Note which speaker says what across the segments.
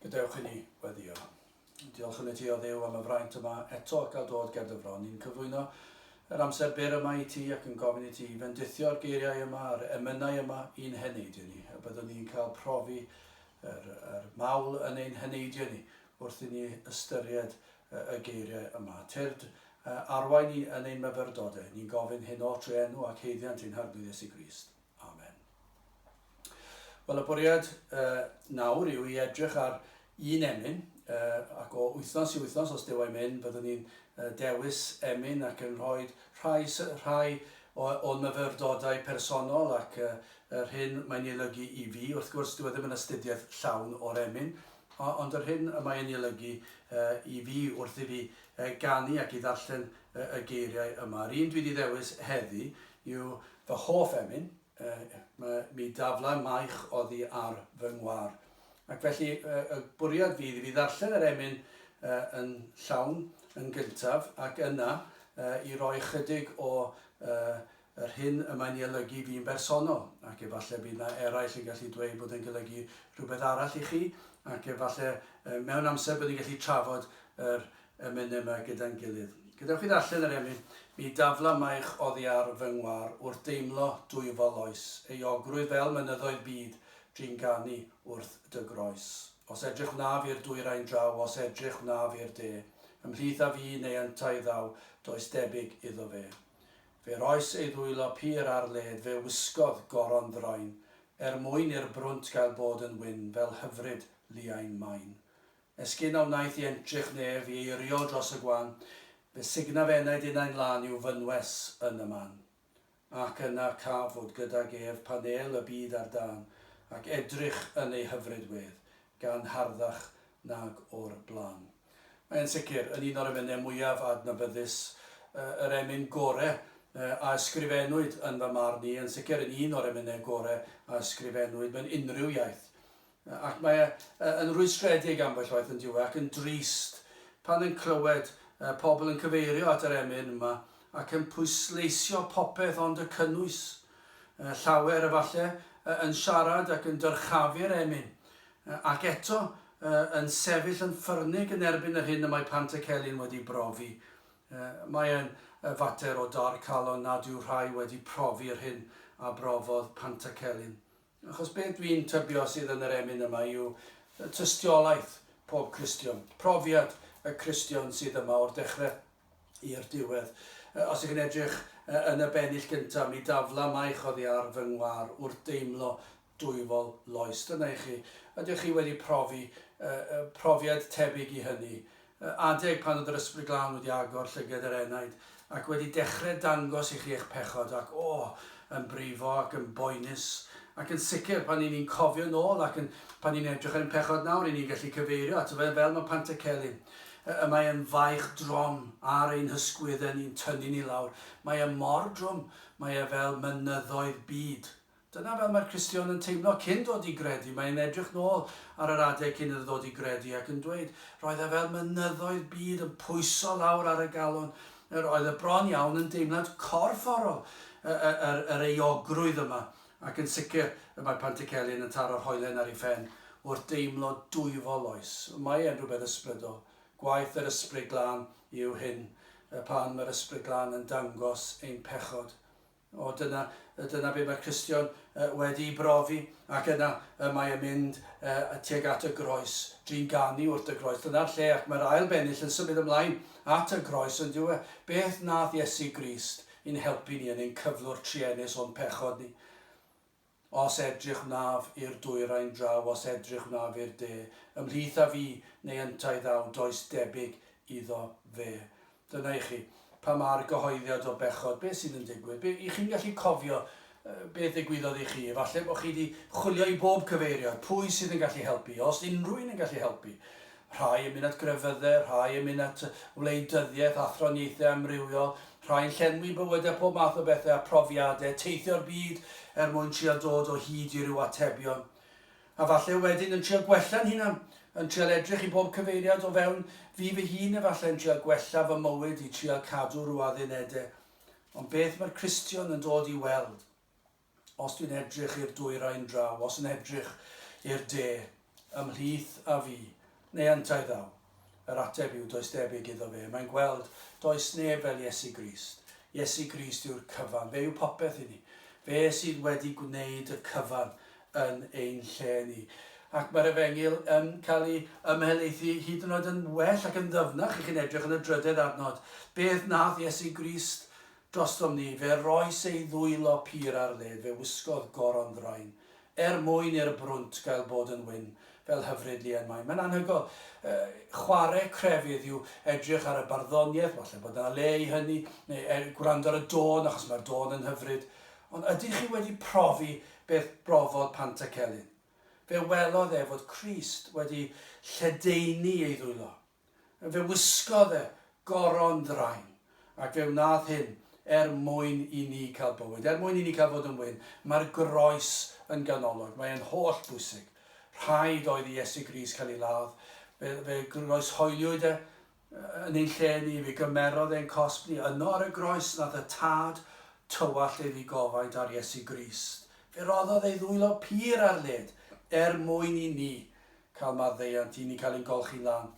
Speaker 1: Gadewch i ni weddio. Diolch yn y ti o Dduw am y fraint yma eto gael dod gyda fro. Ni'n cyflwyno yr amser byr yma i ti ac yn gofyn i ti fendithio'r geiriau yma, yr emynau yma i'n heneidio ni. A byddwn ni'n cael profi yr mawl yn ein heneidio ni wrth i ni ystyried y geiriau yma. Tyrd arwain ni yn ein myfyrdodau. Ni'n gofyn hyn o tre enw ac heiddiant i'n harbwyd Iesu Grist. Amen. Wel, y bwriad nawr yw i edrych ar un emyn, ac o wythnos i wythnos os dyw ei mynd, byddwn ni'n dewis emyn ac yn rhoi rhai o'n myfyrdodau personol ac yr hyn mae'n ei olygu i fi. Wrth gwrs, dwi ddim yn astudiaeth llawn o'r emyn, ond yr hyn mae'n ei olygu i fi wrth i fi ganu ac i ddarllen y geiriau yma. Yr un dwi wedi ddewis heddi yw fy hoff emyn, mi dafla maich oddi ar fy ngwar. Ac felly y bwriad fydd i fi ddarllen yr emyn yn llawn yn gyntaf ac yna i roi chydig o yr hyn y mae'n ei olygu fi'n bersonol. Ac efallai bydd yna eraill yn gallu dweud bod yn golygu rhywbeth arall i chi ac efallai mewn amser bydd yn gallu trafod yr emyn yma gyda'n gilydd. Gadewch i ddarllen yr emyn. Mi dafla maich oddi ar fy ngwar wrth deimlo dwyfol oes, ei ogrwydd fel mynyddoedd byd dri'n ganu wrth dy groes. Os edrych wnaf i'r dwyrain draw, os edrych wnaf i'r de, ymhlith a fi neu yntau ddaw, does debyg iddo fe. Fe roes ei ddwylo pur ar led, fe wisgodd goron ddroen, mwyn i'r brwnt gael bod yn wyn, fel hyfryd liain main. Esgyn o wnaeth i entrych nef i eirio dros y gwan, fe signaf enaid unau'n lan yw fynwes yn y man. Ac yna cafod gydag ef panel y byd ar dan, ac edrych yn ei hyfryd wedd, gan harddach nag o'r blaen. Mae'n sicr yn un o'r emynau mwyaf adnabyddus, yr emyn gorau a ysgrifennwyd yn fy marn ni, yn sicr yn un o'r emynau gorau a ysgrifennwyd mewn unrhyw iaith. Ac mae yn rwystredig ambell waith yn diwedd ac yn drist pan yn clywed pobl yn cyfeirio at yr emyn yma ac yn pwysleisio popeth ond y cynnwys. Llawer efallai yn siarad ac yn dyrchafu'r emyn ac eto yn sefyll yn ffyrnig yn erbyn yr hyn y mae Pantycelyn wedi brofi. Mae'n fater o dar calon nad yw rhai wedi profi'r hyn a brofodd Pantycelyn. Achos beth dwi'n tybio sydd yn yr emyn yma yw tystiolaeth pob Cristion, profiad y Cristion sydd yma o'r dechrau i'r diwedd. Os ych chi'n edrych yn y bennill gyntaf, mi dafla maich oddi ar fy ngwar wrth deimlo dwyfol loes. Dyna i chi. Ydych chi wedi profi profiad tebyg i hynny. Adeg pan oedd yr ysbryd glân wedi agor llygad yr enaid ac wedi dechrau dangos i chi eich pechod ac yn brifo ac yn boenus. Ac yn sicr pan ni'n cofio nôl ac pan ni'n edrych yn pechod nawr i ni'n gallu cyfeirio at fel mae Pantycelyn. Mae'n faich drom ar ein hysgwyddau ni'n tynnu ni lawr. Mae mor drwm, mae fel mynyddoedd byd. Dyna fel mae'r Cristion yn teimlo cyn dod i gredu. Mae'n edrych nôl ar yr adeg cyn iddo ddod i gredu ac yn dweud roedd fel mynyddoedd byd yn pwyso lawr ar y galon. Roedd bron iawn yn deimlad corfforol yr eogrwydd yma. Ac yn sicr mae Pantycelyn yn taro'r hoelen ar ei phen wrth deimlo dwyfol oes. Mae e'n rhywbeth ysbrydol. Gwaith yr ysbryd glân yw hyn pan mae'r ysbryd glân yn dangos ein pechod. Dyna be mae'r Cristion wedi brofi ac yna mae e'n mynd tuag at y groes, dri'n ganu wrth y groes. Dyna'r lle ac mae'r ail bennill yn symud ymlaen at y groes yn diwedd. Beth nath Iesu Grist i'n helpu ni yn ein cyflwr triennus o'n pechod ni. Os edrych wnaf i'r dwyrain draw, os edrych wnaf i'r de, ymhlith a fi neu yntau ddaw, does debyg iddo fe. Dyna i chi, pa mae'r gyhoeddiad o bechod, beth sydd yn digwydd? I chi'n gallu cofio beth ddigwyddodd i chi? Falle bod chi wedi chwilio i bob cyfeiriad, pwy sydd yn gallu helpu, os unrhyw un yn gallu helpu. Rhai yn mynd at grefyddau, rhai yn mynd at wleidyddiaeth, athroniaethau amrywiol, rhai'n llenwi bywydau pob math o bethau a profiadau, teithio'r byd mwyn trio dod o hyd i ryw atebion. A falle wedyn yn trio gwella'n hunan, yn trio edrych i bob cyfeiriad o fewn fi fy hun efallai yn trio gwella fy mywyd i trio cadw rhyw addunedau. Ond beth mae'r Cristion yn dod i weld? Os dwi'n edrych i'r dwyrain draw, os yn edrych i'r de, ymhlith a fi, neu yntau ddaw. Yr ateb yw does debyg iddo fe. Mae'n gweld does neb fel Iesu Grist. Iesu Grist yw'r cyfan. Fe yw popeth i ni. Fe sydd wedi gwneud y cyfan yn ein lle ni. Ac mae'r Efengyl yn cael ei ymhelaethu hyd yn oed yn well ac yn ddyfnach i chi'n edrych yn y drydedd adnod. Beth nath Iesu Grist drostom ni? Fe roes ei ddwylo pur ar led, fe wisgodd goron ddraen. Mwyn i'r brwnt gael bod yn wyn, fel hyfryd lien mae. Mae'n anhygoel. Chwarae crefydd yw edrych ar y barddoniaeth, falle bod yna le i hynny, neu gwrando ar y dôn, achos mae'r dôn yn hyfryd. Ond ydych chi wedi profi beth brofodd Pantycelyn? Fe welodd fod Crist wedi lledaenu ei ddwylo. Fe wisgodd goron ddraen. Ac fe wnaeth hyn mwyn i ni cael bywyd. Mwyn i ni cael fod yn wyn. Mae'r groes yn ganolog. Mae'n holl bwysig. Rhaid oedd i Iesu Grist cael ei ladd. Fe groes hoeliwyd yn ein lle ni. Fe gymerodd ein cosb ni. Yno ar y groes nath y tad tywall ei ddigofaint ar Iesu Grist. Fe roddodd ei ddwylo pur ar led. Mwyn i ni cael maddeuant, i ni cael ein golchi lan.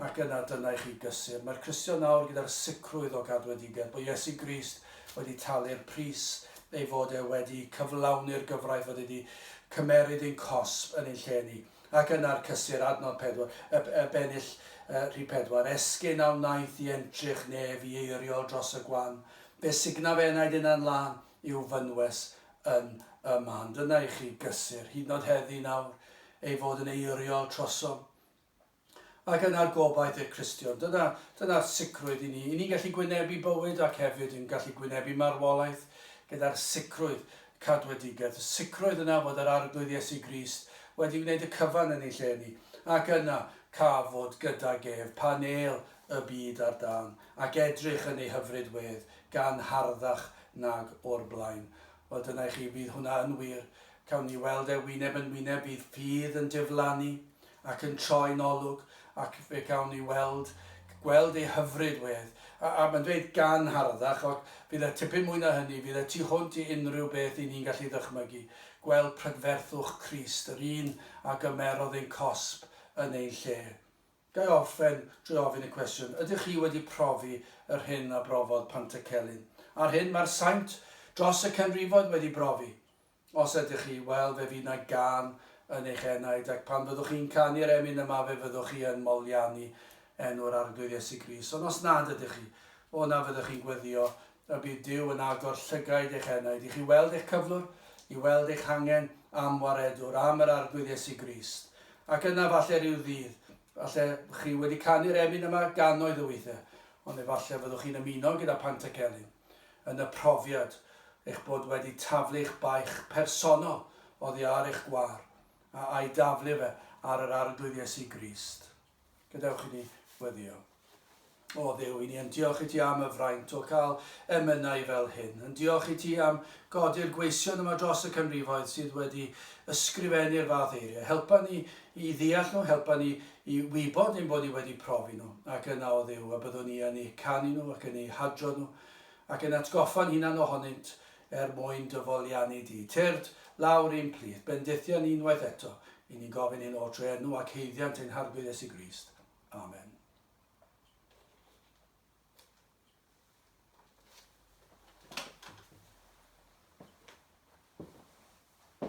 Speaker 1: Ac yna dyna i chi gysur. Mae'r Cristion nawr gyda'r sicrwydd o gadwedigaeth bod Iesu Grist wedi talu'r pris ei fod wedi cyflawni'r gyfraith, fod wedi cymeryd ein cosb yn ein lle ni. Ac yna'r cysur adnod 4, bennill rhi 4. Esgyn a wnaeth i entrych nef i eiriol dros y gwan. Be signa fe enaid yna'n lan yw fynwes yn y man. Dyna i chi gysur, hyd yn oed heddi nawr, ei fod yn eiriol trosom. Ac yna'r gobaith i'r Cristion. Dyna'r sicrwydd i ni. I ni'n gallu gwynebu bywyd ac hefyd yn gallu gwynebu marwolaeth gyda'r sicrwydd cadwedigaeth. Y sicrwydd yna fod yr arglwydd Iesu Grist wedi gwneud y cyfan yn ei lle ni. Ac yna cafod gyda gef panel y byd ar dan ac edrych yn ei hyfryd wedd gan harddach nag o'r blaen. Wel dyna i chi, bydd hwnna yn wir. Cawn ni weld wyneb yn wyneb, bydd ffydd yn diflannu ac yn troi'n olwg, ac fe cawn ni gweld ei hyfryd wedd. A mae'n dweud gan harddach, ac fydd y tipyn mwy na hynny, fydd y tu hwnt i unrhyw beth i ni'n gallu ddychmygu. Gweld prydferthwch Crist, yr un a gymerodd ein cosb yn ein lle. Gai orffen drwy ofyn y cwestiwn, ydych chi wedi profi yr hyn a brofodd Pantycelyn? A'r hyn mae'r saint dros y canrifoedd wedi brofi. Os ydych chi, wel fe fydd na gan yn eich enaid, ac pan fyddwch chi'n canu'r emyn yma, fe fyddwch chi yn moliannu enw'r arglwydd Iesu Grist. Ond os nad ydych chi, o'na fyddwch chi'n gweddio y bydd Duw yn agor llygaid eich enaid. I chi weld eich cyflwr, i weld eich hangen am waredwr, am yr arglwydd Iesu Grist. Ac yna falle rhyw ddydd, falle chi wedi canu'r emyn yma gannoedd o weithiau, ond efallai fyddwch chi'n ymuno gyda Pantycelyn yn y profiad eich bod wedi taflu eich baich personol oddi ar eich gwar a'i daflu fe ar yr arglwydd Iesu Grist. Gadewch i ni weddio. O Dduw, i ni yn diolch i ti am y fraint o cael emynau fel hyn. Yn diolch i ti am godi'r gweision yma dros y canrifoedd sydd wedi ysgrifennu'r fath eiriau. Helpa ni i ddeall nhw, helpa ni i wybod ein bod ni wedi profi nhw. Ac yna o Dduw, a byddwn ni yn eu canu nhw ac yn eu hadro nhw ac yn atgoffa'n hunan ohonynt mwyn dyfoliannu di. Tyrd lawr i'n plith, bendithion unwaith eto, i ni'n gofyn ein o trwy enw ac heiddiant ein harglwydd Iesu Grist. Amen.